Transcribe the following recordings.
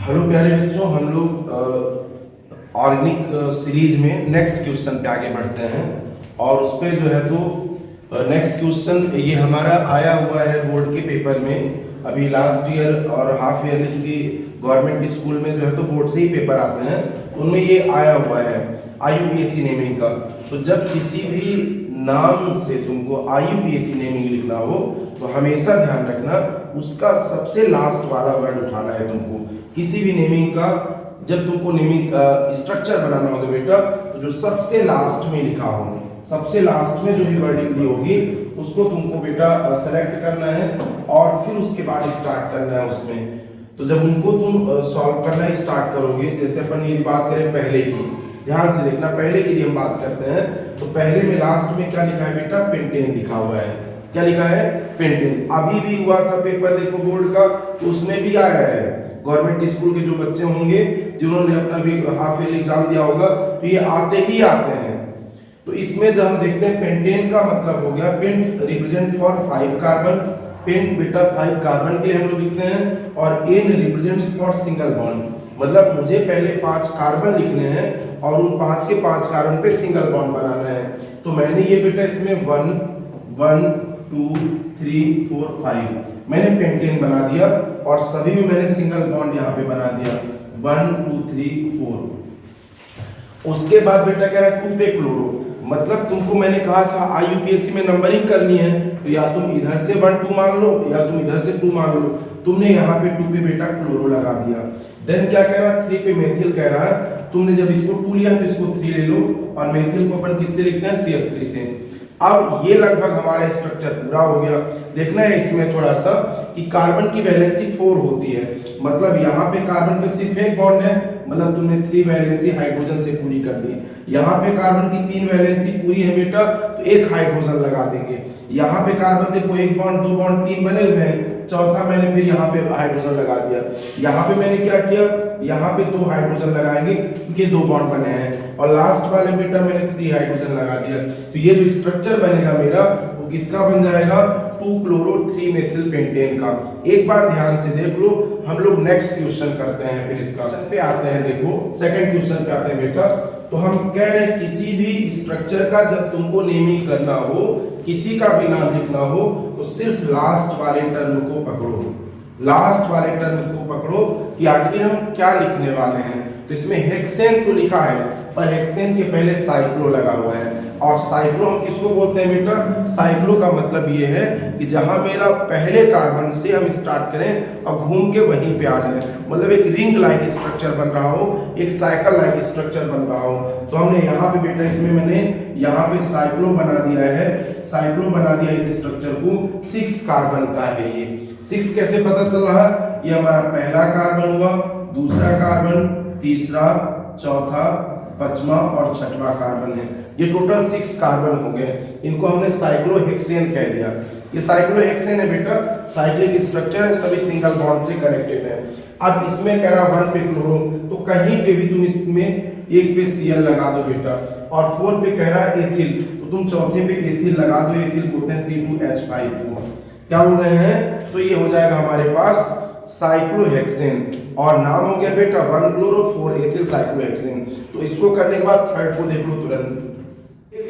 Hello प्यारे बच्चों, हम लोग ऑर्गेनिक सीरीज में नेक्स्ट क्वेश्चन पे आगे बढ़ते हैं। और उस पे जो है तो नेक्स्ट क्वेश्चन ये हमारा आया हुआ है बोर्ड के पेपर में। अभी लास्ट ईयर और हाफ ईयरली चूंकि गवर्नमेंट स्कूल में जो है तो बोर्ड से ही पेपर आते हैं, उनमें ये आया हुआ है IUPAC नेमिंग का। तो जब किसी भी नाम से तुमको IUPAC नेमिंग लिखना हो तो हमेशा ध्यान रखना उसका सबसे लास्ट वाला वर्ड उठाना है तुमको। किसी भी नेमिंग का जब तुमको नेमिंग स्ट्रक्चर बनाना होगा बेटा, तो जो सबसे लास्ट में लिखा हो, सबसे लास्ट में जो भी वर्डिंग दी होगी उसको तुमको बेटा सेलेक्ट करना है और फिर उसके बाद स्टार्ट करना है उसमें। तो जब उनको तुम सॉल्व करना स्टार्ट करोगे, जैसे अपन ये बात करें पहले की, ध्यान से देखना, पहले की हम बात करते हैं तो पहले में लास्ट में क्या लिखा है बेटा, पेंटेन लिखा हुआ है। क्या लिखा है? पेंटेन। अभी भी हुआ था पेपर देखो बोर्ड का, तो उसमें भी आया है। गवर्नमेंट स्कूल के जो बच्चे होंगे जिन्होंने अपना भी हाफ ईयर एग्जाम दिया होगा, तो ये आते ही आते हैं। तो इसमें जब हम देखते हैं पेंटेन का मतलब हो गया pent represent for 5 carbon. Pent बेटा 5 कार्बन के लिए हम लोग लिखते हैं, और ene represents for single bond, मतलब मुझे पहले 5 कार्बन लिखने हैं और उन 5 के 5 कार्बन पे सिंगल बॉन्ड बनाना है। तो मैंने ये बेटा इसमें 1 1 2 3 4 5 मैंने पेंटेन बना दिया, और सभी में मैंने सिंगल बॉन्ड यहाँ पे बना दिया 1 2 3 4। उसके बाद बेटा कह रहा है 2 पे क्लोरो, मतलब तुमको मैंने कहा था IUPAC में नंबरिंग करनी है, तो या तुम इधर से 1 2 मान लो या तुम इधर से 2 मान लो। तुमने यहाँ पे 2 पे बेटा क्लोरो लगा दिया। देन क्या कह रहा है, 3 पे मेथिल कह रहा है। तुमने जब इसको 2 लिया तो इसको 3 ले लो, और मेथिल को अपन किससे लिखते हैं, CH3 से। अब ये लगभग हमारा स्ट्रक्चर पूरा हो गया। देखना है इसमें थोड़ा सा कि कार्बन की वैलेंसी 4 होती है, मतलब यहाँ पे कार्बन पे सिर्फ एक बॉन्ड है, मतलब तुमने 3 वैलेंसी हाइड्रोजन से पूरी कर दी। यहाँ पे कार्बन की 3 वैलेंसी पूरी है बेटा, तो एक हाइड्रोजन लगा देंगे। यहाँ पे कार्बन देखो 1 बॉन्ड 2 बॉन्ड 3 बने हुए हैं, चौथा मैंने फिर यहाँ पे हाइड्रोजन लगा दिया। यहाँ पे मैंने क्या किया, यहाँ पे 2 हाइड्रोजन लगाएंगे क्योंकि 2 बॉन्ड बने हैं, और लास्ट वाले बेटा मैंने 3 हाइड्रोजन लगा दिया। तो ये जो स्ट्रक्चर बनेगा मेरा वो किसका बन जाएगा, 2 क्लोरो 3 मेथिल पेंटेन का। एक बार ध्यान से देख लो, हम लोग नेक्स्ट क्वेश्चन करते हैं, फिर इसका पे आते हैं। देखो सेकंड क्वेश्चन पे आते हैं बेटा। तो हम कह रहे हैं किसी भी स्ट्रक्चर का जब तुमको नेमिंग करना हो, किसी का भी नाम लिखना हो, तो सिर्फ लास्ट वाले टर्म को पकड़ो, लास्ट वाले टर्म को पकड़ो कि आखिर हम क्या लिखने वाले हैं। तो इसमें हेक्सेन तो लिखा है, पर हेक्सेन के पहले साइक्लो लगा हुआ है, और साइक्लो हम किसको बोलते हैं बेटा, साइक्लो का मतलब ये है कि जहां मेरा पहले कार्बन से हम स्टार्ट करें और घूम के वहीं पे आ जाए, मतलब एक रिंग लाइक स्ट्रक्चर बन रहा हो, एक साइकिल लाइक स्ट्रक्चर बन रहा हो। तो हमने यहाँ पे बेटा इसमें मैंने यहाँ पे साइक्लो बना दिया है, साइक्लो बना दिया इस स्ट्रक्चर को। 6 कार्बन का है ये। 6 कैसे पता चल रहा है, ये हमारा पहला कार्बन हुआ, दूसरा कार्बन, तीसरा, चौथा, 5वां और 6वां कार्बन है। ये टोटल 6 कार्बन हो गए, इनको हमने साइक्लोहेक्सेन कह दिया। ये साइक्लोहेक्सेन है बेटा, साइक्लिक स्ट्रक्चर है, सभी सिंगल बॉन्ड से कनेक्टेड है। अब इसमें कह रहा 1 पे क्लोरो, तो कहीं पे भी तुम इसमें 1 पे Cl लगा दो बेटा, और 4 पे कह रहा है एथिल, तो तुम चौथे पे एथिल लगा दो। एथिल बोलते हैं C2H5। क्या बोल रहे हैं, तो ये हो जाएगा हमारे पास साइक्लोहेक्सेन, और नाम हो गया बेटा 1 क्लोरो 4 एथिल साइक्लोहेक्सेन। तो इसको करने के बाद थर्ड को देख लो तुरंत।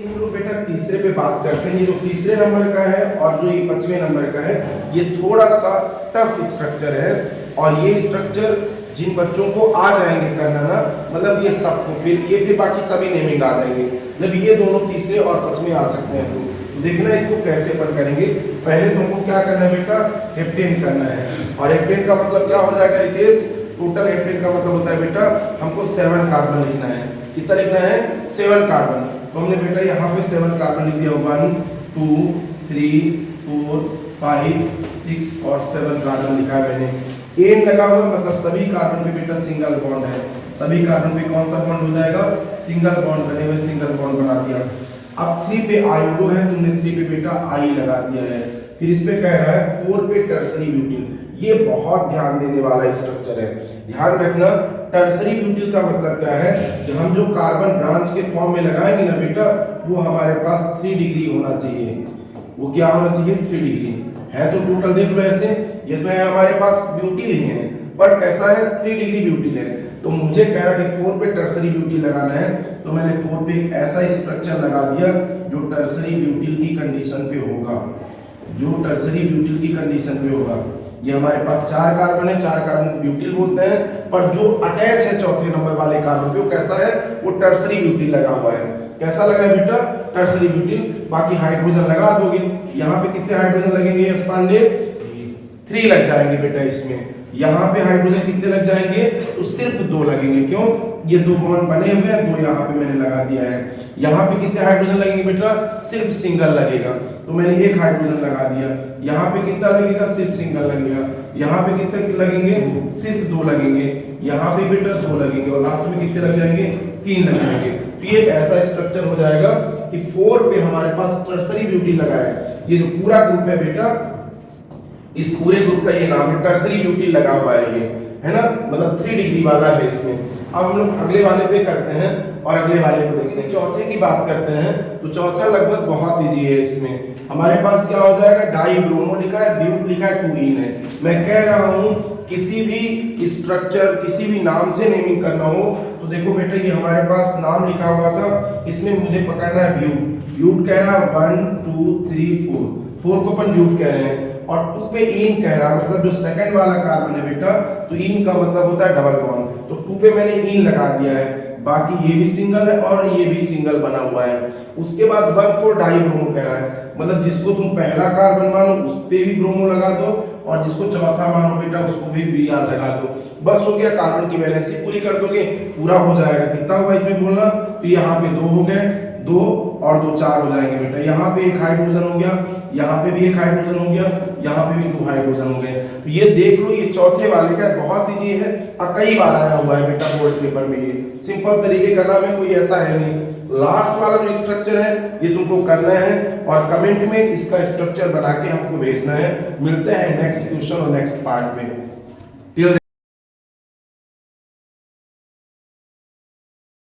हम लोग बेटा तीसरे पे बात करते हैं। ये जो तीसरे नंबर का है और जो ये 5वें नंबर का है, ये थोड़ा सा टफ स्ट्रक्चर है, और ये स्ट्रक्चर जिन बच्चों को आ जाएंगे करना ना, मतलब ये सबको फिर बाकी सभी नेमिंग आ जाएंगे। जब ये दोनों तीसरे और 5वें आ सकते हैं तो देखना इसको कैसे अपन करेंगे। पहले तुमको क्या करना है बेटा, हेप्टेन करना है, और हेप्टेन का मतलब क्या हो जाएगा रितेश, टोटल हेप्टेन का मतलब होता है बेटा हमको 7 कार्बन लिखना है। कितना लिखना है, 7 कार्बन। तो हमने बेटा यहाँ पे 7 कार्बन लिख दिया, 1 2 3 4 5 6 और 7 कार्बन लिखा है मैंने। एन लगा हुआ मतलब सभी कार्बन पे बेटा सिंगल बॉन्ड है, सभी कार्बन पे कौन सा बॉन्ड हो जाएगा, सिंगल बॉन्ड बने हुए, सिंगल बॉन्ड बना दिया। अब 3 पे आयोडो है, तुमने 3 पे बेटा I लगा दिया है। फिर इस पे कह रहा है 4 पे टर्सरी ब्यूटिल। ये बहुत ध्यान देने वाला स्ट्रक्चर है, ध्यान रखना। टर्सरी ब्यूटिल का मतलब क्या है कि हम जो कार्बन ब्रांच के फॉर्म में लगाएंगे ना बेटा, वो हमारे पास 3 डिग्री होना चाहिए। वो क्या होना चाहिए, 3 डिग्री है। तो टोटल देख लो ऐसे, ये तो है हमारे पास ब्यूटिल ही है, पर कैसा है 3 डिग्री ब्यूटिल है। तो मुझे कह रहा कि 4 पे टर्सरी ब्यूटिल लगाना है, तो मैंने 4 पे एक ऐसा स्ट्रक्चर लगा दिया जो टर्सरी ब्यूटिल की कंडीशन पे होगा, जो टर्सरी ब्यूटिल की कंडीशन पे होगा। ये हमारे पास 4 कार्बन है, 4 कार्बन को ब्यूटिल बोलते हैं, पर जो अटैच है चौथे नंबर वाले कार्बन पे वो कैसा है, वो टर्सरी ब्यूटिल लगा हुआ है। कैसा लगा है बेटा, टर्सरी ब्यूटिल। बाकी हाइड्रोजन लगा दोगे, यहाँ पे कितने हाइड्रोजन लगेंगे यश पांडे, 3 लग जाएंगे बेटा इसमें। यहाँ पे हाइड्रोजन कितने लग जाएंगे, तो सिर्फ 2 लगेंगे। क्यों, ये 2 बॉन्ड बने हुए हैं, 2 यहाँ पे मैंने लगा दिया है। यहाँ पे कितने हाइड्रोजन लगेंगे बेटा, सिर्फ सिंगल लगेगा, तो मैंने 1 हाइड्रोजन लगा दिया। यहाँ पे कितना लगेगा, सिर्फ सिंगल लगेगा। यहाँ पे कितने लगेंगे, सिर्फ 2 लगेंगे। यहाँ पे बेटा 2 लगेंगे, और लास्ट में कितने लग जाएंगे, 3 लग जाएंगे। तो ये ऐसा स्ट्रक्चर हो जाएगा कि 4 पे हमारे पास टर्सरी ब्यूटिल लगा है। ये जो पूरा ग्रुप है बेटा, इस पूरे ग्रुप का ये नाम है टर्सरी ब्यूटिल लगा हुआ है, ये है ना, मतलब 3 डिग्री वाला है इसमें। अब हम लोग अगले वाले पे करते हैं और अगले वाले को देखते हैं। चौथे की बात करते हैं, तो चौथा लगभग बहुत इजी है। इसमें हमारे पास क्या हो जाएगा, डाई ब्रोमो लिखा है, ब्यूट लिखा है, 2 इन है। मैं कह रहा हूं किसी भी स्ट्रक्चर, किसी भी नाम से नेमिंग करना हो तो देखो बेटा, ये हमारे पास नाम लिखा हुआ था, इसमें मुझे पकड़ना है ब्यूट। ब्यूट कह रहा है 1 2 3 4 को अपन ब्यूट कह रहे हैं, और 2 पे इन कह रहा है, मतलब जो सेकंड वाला कार्बन है बेटा, तो इन का मतलब होता है डबल बॉन्ड, तो 2 पे मैंने इन लगा दिया है। बाकी ये भी सिंगल है और ये भी सिंगल बना हुआ है। उसके बाद 1,4 डाई ब्रोमो कह रहा है, मतलब जिसको तुम पहला कार्बन मानो उस पे भी ब्रोमो लगा दो, और जिसको चौथा मानो बेटा उसको भी Br लगा दो। बस हो गया, कार्बन की वैलेंसी पूरी कर दोगे, पूरा हो जाएगा। कितना हुआ इसमें बोलना, तो यहाँ पे 2 हो गए, 2 और 2 4 हो जाएंगे बेटा। यहाँ पे 1 हाइड्रोजन हो गया, यहाँ पे भी 1 हाइड्रोजन हो गया, यहाँ पे भी 2 हाइड्रोजन हो गए। तो ये देख लो, ये चौथे वाले का बहुत इजी है और कई बार आया हुआ है बेटा बोर्ड पेपर में। ये सिंपल तरीके का नाम है, कोई ऐसा है नहीं। लास्ट वाला जो स्ट्रक्चर है ये तुमको करना है और कमेंट में इसका स्ट्रक्चर बना के हमको भेजना है। मिलते हैं नेक्स्ट क्वेश्चन और नेक्स्ट पार्ट में।